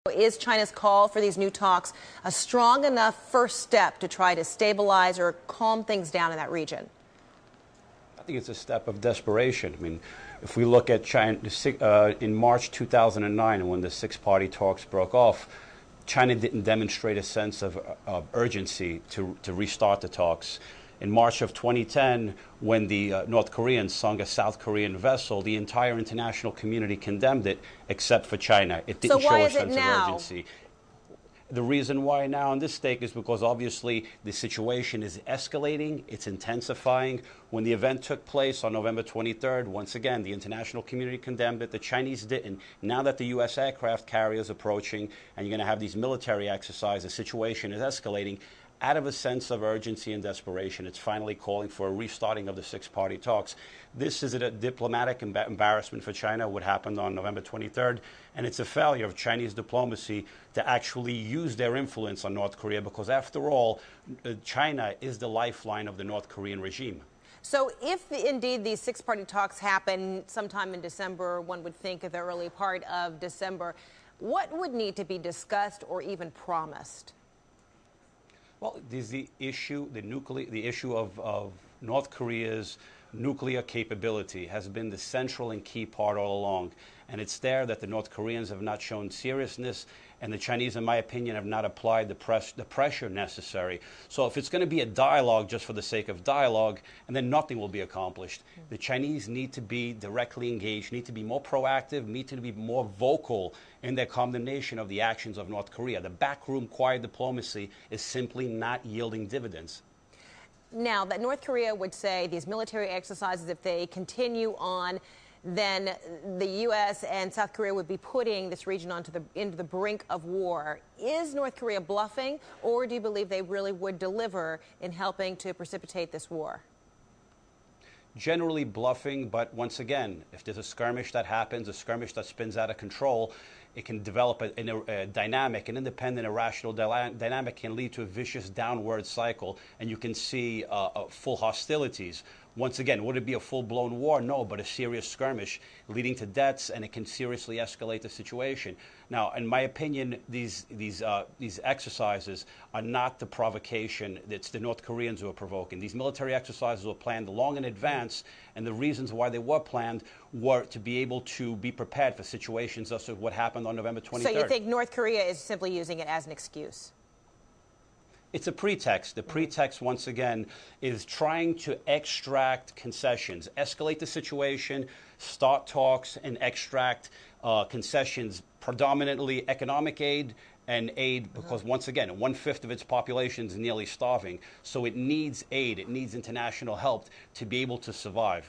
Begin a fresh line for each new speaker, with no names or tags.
Is China's call for these new talks a strong enough first step to try to stabilize or calm things down in that region?
I think it's a step of desperation. I mean, if we look at China in March 2009, when the six-party talks broke off, China didn't demonstrate a sense of urgency to restart the talks. In March of 2010, when the North Koreans sunk a South Korean vessel, the entire international community condemned it, except for China. It didn't show a sense of urgency. The reason why now in this stake is because obviously the situation is escalating, it's intensifying. When the event took place on November 23rd, once again, the international community condemned it, the Chinese didn't. Now that the U.S. aircraft carrier is approaching and you're going to have these military exercises, the situation is escalating. Out of a sense of urgency and desperation, it's finally calling for a restarting of the six-party talks. This is a diplomatic embarrassment for China, what happened on November 23rd, and it's a failure of Chinese diplomacy to actually use their influence on North Korea, because after all, China is the lifeline of the North Korean regime.
So if indeed these six-party talks happen sometime in December, one would think at the early part of December, what would need to be discussed or even promised?
Well, there's the issue, the issue of North Korea's nuclear capability has been the central and key part all along. And it's there that the North Koreans have not shown seriousness, and the Chinese, in my opinion, have not applied the pressure necessary. So if it's going to be a dialogue just for the sake of dialogue, and then nothing will be accomplished. The Chinese need to be directly engaged, need to be more proactive, need to be more vocal in their condemnation of the actions of North Korea. The backroom quiet diplomacy is simply not yielding dividends.
Now, that North Korea would say these military exercises, if they continue on, then the U.S. and South Korea would be putting this region into the brink of war. Is North Korea bluffing, or do you believe they really would deliver in helping to precipitate this war?
Generally bluffing, but once again, if there's a skirmish that happens, a skirmish that spins out of control, it can develop a dynamic, an independent, irrational dynamic can lead to a vicious downward cycle, and you can see full hostilities. Once again, would it be a full-blown war? No, but a serious skirmish leading to deaths, and it can seriously escalate the situation. Now, in my opinion, these exercises are not the provocation. It's the North Koreans who are provoking. These military exercises were planned long in advance, and the reasons why they were planned were to be able to be prepared for situations such as what happened on November 23rd.
So you think North Korea is simply using it as an excuse?
It's a pretext. The pretext, once again, is trying to extract concessions, escalate the situation, start talks, and extract concessions, predominantly economic aid and aid, because, once again, 1/5 of its population is nearly starving. So it needs aid. It needs international help to be able to survive.